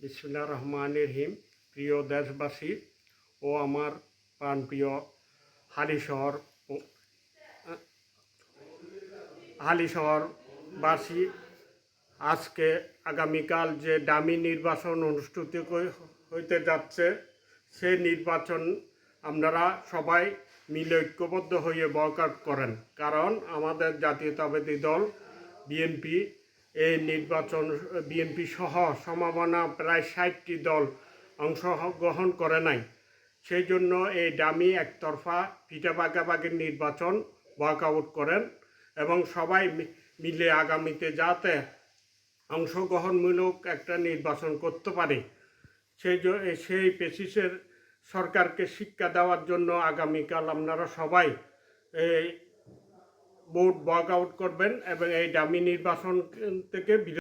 বিসমিল্লাহির রহমানির রহিম। প্রিয় দেশবাসী ও আমার প্রাণপ্রিয় হালিশহরবাসী, আজকে আগামীকাল যে ডামি নির্বাচন অনুষ্ঠিত হইতে যাচ্ছে, সেই নির্বাচন আপনারা সবাই মিলে ঐক্যবদ্ধ হয়ে বয়কট করেন। কারণ আমাদের জাতীয়তাবাদী দল বিএনপি এই নির্বাচন বিএনপি সহ সম্ভাবনা প্রায় 60টি দল অংশগ্রহণ করে নাই। সেই জন্য এই ডামি একতরফা পিঠা পাকাপাকির নির্বাচন বয়কট করেন এবং সবাই মিলে আগামীতে যাতে অংশগ্রহণমূলক একটা নির্বাচন করতে পারে, সেই বেসিসের সরকারকে শিক্ষা দেওয়ার জন্য আগামীকাল আপনারা সবাই এই ভোট বয়কট করবেন এবং এই ডামি নির্বাচন থেকে